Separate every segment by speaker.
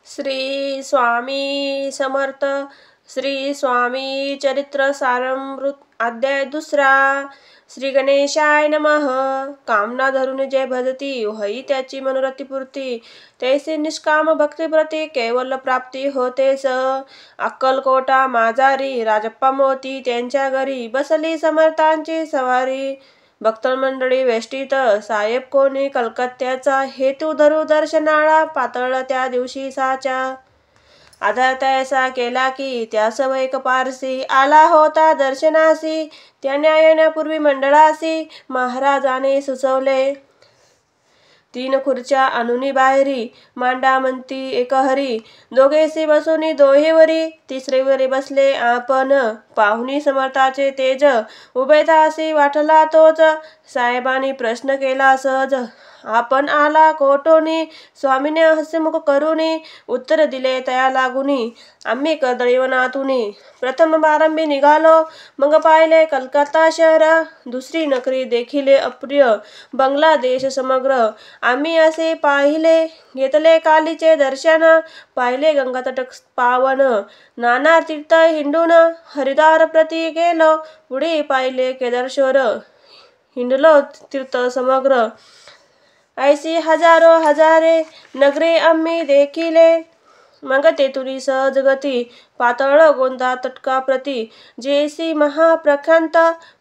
Speaker 1: श्री स्वामी समर्थ. श्री स्वामी चरित्र सारामृत अध्याय 2. श्री गणेशाय नमः. कामना धरून जे भजती होई त्याची मनोरथी पूर्ती. तैसे निष्काम भक्तीप्रती कैवल्य प्राप्ती होतेस. अक्कलकोटा माजारी राजप्पा मोती त्यांच्या घरी बसली समर्थांची सवारी. भक्तमंडळी वेष्टीत साहेब कोणी कलकत्त्याचा हेतू धरू दर्शनाला पातळ त्या दिवशी साचा. आधार तैसा केला की त्यास एक पारसी आला होता दर्शनासी. त्याने येण्यापूर्वी मंडळासी महाराजाने सुचवले. 3 खुर्च्या आणूनी बाहेरी मांडा म्हणती एकहरी. दोघेसी बसूनी दोहेवरी. तिसरीवरी बसले आपण पाहुणी समर्थाचे तेज. उभे तासी वाटला तोच. साहेबांनी प्रश्न केला सहज. आपण आला कोठोनी. स्वामीने हसमुख करूनी उत्तर दिले तया लागुनी. आम्ही कर्दळीवनातूनी प्रथम प्रारंभी निघालो. मग पाहिले कलकत्ता शहर. दुसरी नगरी देखिले अप्रिय बांगलादेश समग्र. आम्ही असे पाहिले घेतले कालीचे दर्शन. पाहिले गंगातट पावन नाना तीर्थ हिंडून. हरिद्वार प्रति गेलो. पुढे पाहिले केदारेश्वर हिंडलो तीर्थ समग्र. ऐसी हजारो हजारे नगरे आम्ही देखिले. मग तेथुनी सहज गती पातळ गोंदा तटका प्रती. जैसी महाप्रख्यात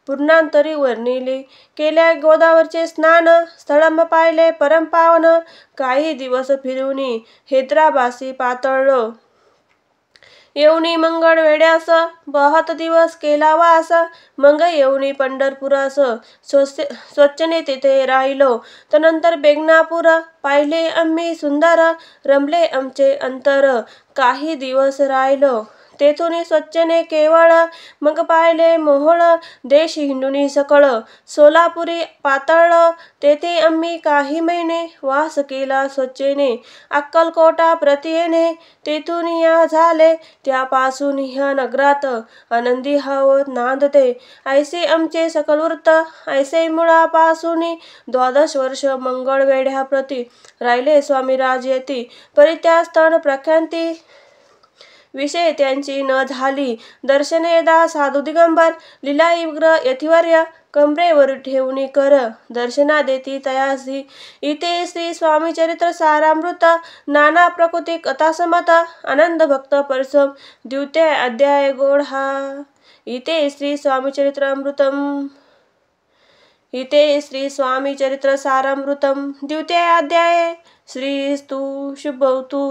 Speaker 1: पूर्णांतरी वर्णिली. केल्या गोदावरचे स्नान. स्थळम पाहिले परम पावन. काही दिवस फिरूनी हैदराबासी पातळलो. येऊनी मंगळ वेड्यास. बहत दिवस केला वास. मग येऊनी पंढरपुरास. स्वच्छने तेथे राहिलो. तदनंतर बेगनापूर पाहिले आम्ही सुंदर. रमले आमचे अंतर. काही दिवस राहिलो तेथून स्वच्छने केवळ. मग पाहिले मोहोळ देश हिंडूनी सकळ. सोलापुरी पातळ तेथे आम्ही काही महिने वास केला स्वच्छेने. अक्कलकोटा प्रति येणे तेथून या झाले. त्यापासून ह्या नगरात आनंदी हवत नांदते. ऐसे आमचे सकल वृत्त. ऐसे मुळापासून 12 वर्ष मंगळवेढ्या प्रति राहिले स्वामीराज येती. परित्यास्थान प्रख्याती विषय त्यांची न झाली. दर्शने दा साधू दिगंबर. लीलाई विग्रह यतिवर्य कमरेवर ठेवून कर. दर्शना देती तयासी. इथे श्री स्वामी चरित्र सारामृत. नाना प्रकृती कथासमत. आनंद भक्त परिसम 2 अध्याय गोढा. इथे श्री स्वामी चरित्रामृतम. इथे श्री स्वामी चरित्र सारामृतम 2 अध्याय. श्रीस्तु शुभवतु.